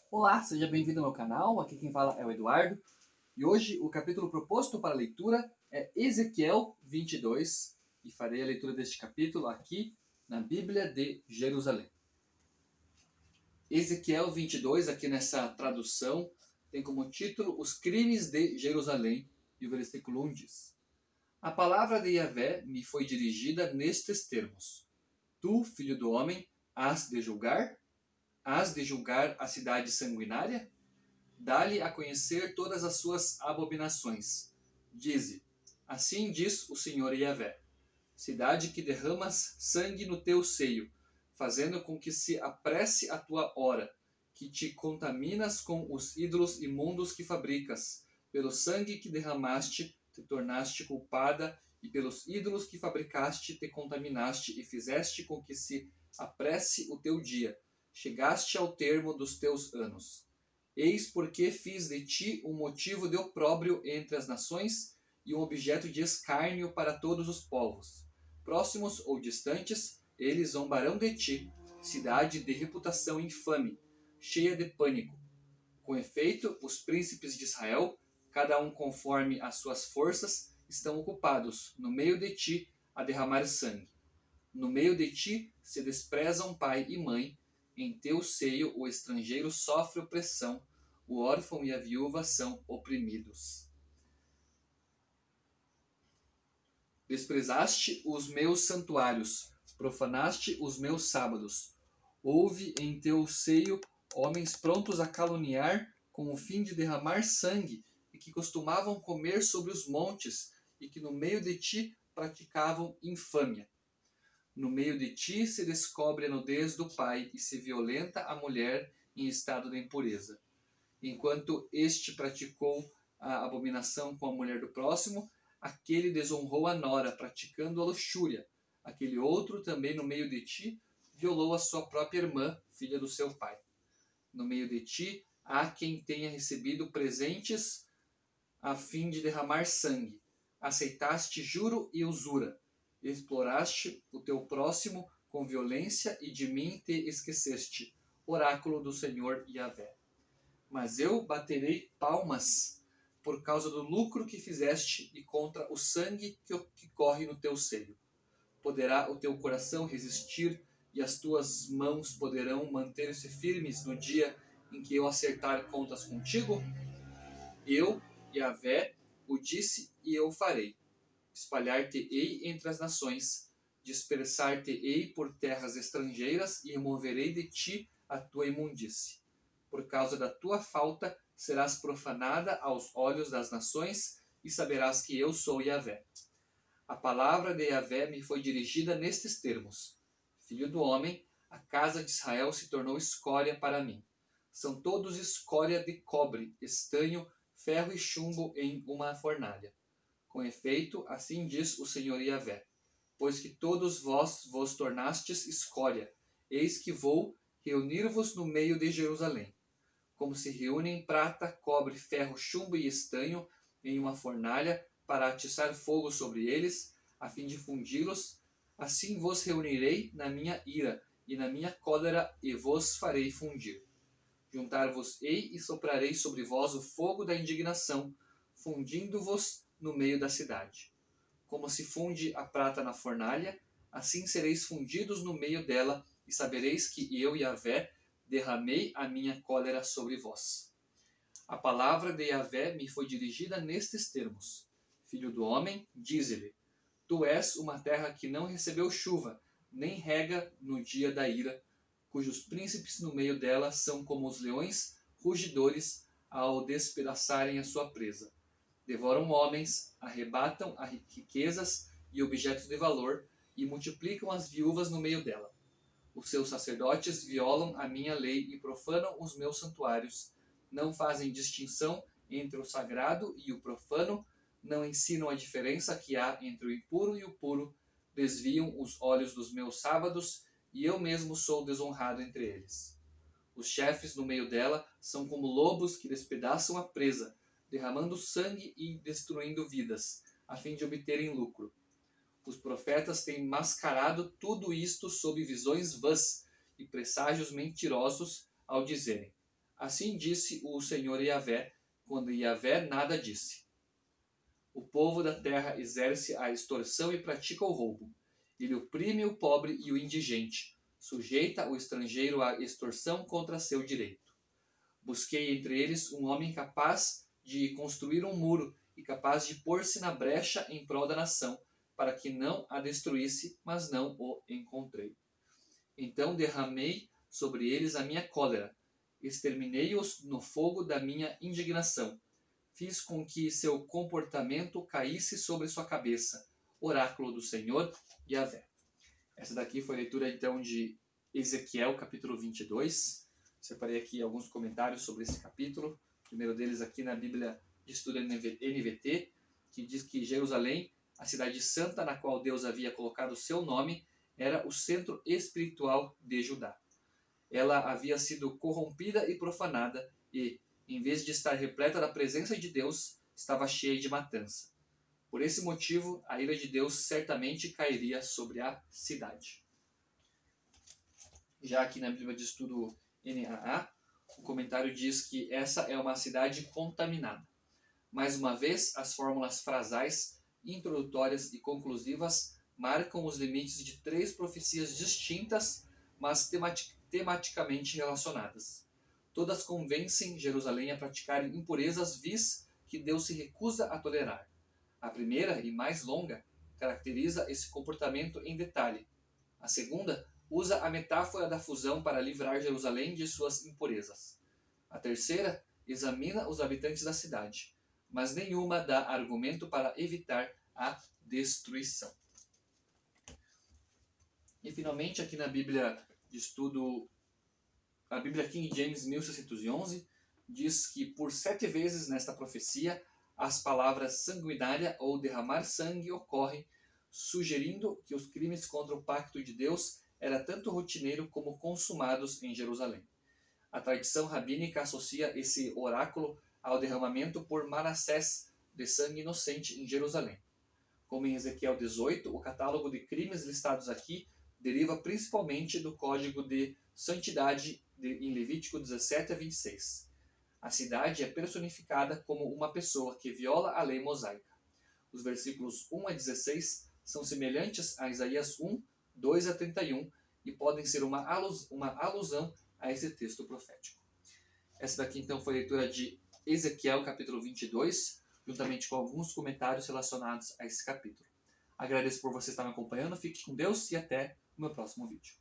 Olá, seja bem-vindo ao meu canal. Aqui quem fala é o Eduardo. E hoje o capítulo proposto para a leitura é Ezequiel 22 e farei a leitura deste capítulo aqui na Bíblia de Jerusalém. Ezequiel 22, aqui nessa tradução, tem como título Os Crimes de Jerusalém e o versículo 1 diz: A palavra de Yahvé me foi dirigida nestes termos: Tu, filho do homem, has de julgar? Has de julgar a cidade sanguinária? Dá-lhe a conhecer todas as suas abominações. Dize: Assim diz o Senhor Yahvé: Cidade que derramas sangue no teu seio, fazendo com que se apresse a tua hora, que te contaminas com os ídolos imundos que fabricas. Pelo sangue que derramaste, te tornaste culpada, e pelos ídolos que fabricaste, te contaminaste e fizeste com que se apresse o teu dia. Chegaste ao termo dos teus anos. Eis porque fiz de ti um motivo de opróbrio entre as nações e um objeto de escárnio para todos os povos. Próximos ou distantes, eles zombarão de ti, cidade de reputação infame, cheia de pânico. Com efeito, os príncipes de Israel, cada um conforme as suas forças, estão ocupados, no meio de ti, a derramar sangue. No meio de ti se desprezam pai e mãe, em teu seio o estrangeiro sofre opressão, o órfão e a viúva são oprimidos. Desprezaste os meus santuários, profanaste os meus sábados. Houve em teu seio homens prontos a caluniar com o fim de derramar sangue, e que costumavam comer sobre os montes, e que no meio de ti praticavam infâmia. No meio de ti se descobre a nudez do pai e se violenta a mulher em estado de impureza. Enquanto este praticou a abominação com a mulher do próximo, aquele desonrou a nora, praticando a luxúria. Aquele outro, também no meio de ti, violou a sua própria irmã, filha do seu pai. No meio de ti há quem tenha recebido presentes a fim de derramar sangue. Aceitaste juro e usura. Exploraste o teu próximo com violência e de mim te esqueceste. Oráculo do Senhor Yahvé. Mas eu baterei palmas por causa do lucro que fizeste e contra o sangue que corre no teu seio. Poderá o teu coração resistir e as tuas mãos poderão manter-se firmes no dia em que eu acertar contas contigo? Eu, Yahvé, o disse e eu farei. Espalhar-te-ei entre as nações, dispersar-te-ei por terras estrangeiras e removerei de ti a tua imundície. Por causa da tua falta, serás profanada aos olhos das nações e saberás que eu sou Yahvé. A palavra de Yahvé me foi dirigida nestes termos: Filho do homem, a casa de Israel se tornou escória para mim. São todos escória de cobre, estanho, ferro e chumbo em uma fornalha. Com efeito, assim diz o Senhor Yahvé: Pois que todos vos tornastes escória, eis que vou reunir-vos no meio de Jerusalém. Como se reúnem prata, cobre, ferro, chumbo e estanho em uma fornalha para atiçar fogo sobre eles, a fim de fundi-los, assim vos reunirei na minha ira e na minha cólera e vos farei fundir. Juntar-vos-ei e soprarei sobre vós o fogo da indignação, fundindo-vos no meio da cidade. Como se funde a prata na fornalha, assim sereis fundidos no meio dela, e sabereis que eu, Yahvé, derramei a minha cólera sobre vós. A palavra de Yahvé me foi dirigida nestes termos: Filho do homem, dize-lhe: Tu és uma terra que não recebeu chuva, nem rega no dia da ira, cujos príncipes no meio dela são como os leões rugidores ao despedaçarem a sua presa. Devoram homens, arrebatam riquezas e objetos de valor, e multiplicam as viúvas no meio dela. Os seus sacerdotes violam a minha lei e profanam os meus santuários. Não fazem distinção entre o sagrado e o profano, não ensinam a diferença que há entre o impuro e o puro, desviam os olhos dos meus sábados, e eu mesmo sou desonrado entre eles. Os chefes no meio dela são como lobos que despedaçam a presa, derramando sangue e destruindo vidas, a fim de obterem lucro. Os profetas têm mascarado tudo isto sob visões vãs e presságios mentirosos ao dizerem: Assim disse o Senhor Yahvé, quando Yahvé nada disse. O povo da terra exerce a extorsão e pratica o roubo. Ele oprime o pobre e o indigente, sujeita o estrangeiro à extorsão contra seu direito. Busquei entre eles um homem capaz de construir um muro e capaz de pôr-se na brecha em prol da nação, para que não a destruísse, mas não o encontrei. Então derramei sobre eles a minha cólera, exterminei-os no fogo da minha indignação. Fiz com que seu comportamento caísse sobre sua cabeça. Oráculo do Senhor Yahvé. Essa daqui foi a leitura então de Ezequiel, capítulo 22. Separei aqui alguns comentários sobre esse capítulo. O primeiro deles aqui na Bíblia de Estudo NVT, que diz que Jerusalém, a cidade santa na qual Deus havia colocado seu nome, era o centro espiritual de Judá. Ela havia sido corrompida e profanada e, em vez de estar repleta da presença de Deus, estava cheia de matança. Por esse motivo, a ira de Deus certamente cairia sobre a cidade. Já aqui na Bíblia de Estudo NAA, o comentário diz que essa é uma cidade contaminada. Mais uma vez, as fórmulas frasais, introdutórias e conclusivas marcam os limites de três profecias distintas, mas tematicamente relacionadas. Todas convencem Jerusalém a praticar impurezas vis que Deus se recusa a tolerar. A primeira, e mais longa, caracteriza esse comportamento em detalhe. A segunda usa a metáfora da fusão para livrar Jerusalém de suas impurezas. A terceira examina os habitantes da cidade, mas nenhuma dá argumento para evitar a destruição. E finalmente, aqui na Bíblia de Estudo, a Bíblia King James 1611, diz que por 7 vezes nesta profecia as palavras sanguinária ou derramar sangue ocorrem, sugerindo que os crimes contra o pacto de Deus era tanto rotineiro como consumados em Jerusalém. A tradição rabínica associa esse oráculo ao derramamento por Manassés de sangue inocente em Jerusalém. Como em Ezequiel 18, o catálogo de crimes listados aqui deriva principalmente do código de santidade em Levítico 17 a 26. A cidade é personificada como uma pessoa que viola a lei mosaica. Os versículos 1 a 16 são semelhantes a Isaías 1, 2 a 31 e podem ser uma alusão a esse texto profético. Essa daqui então foi a leitura de Ezequiel capítulo 22, juntamente com alguns comentários relacionados a esse capítulo. Agradeço por você estar me acompanhando, fique com Deus e até o meu próximo vídeo.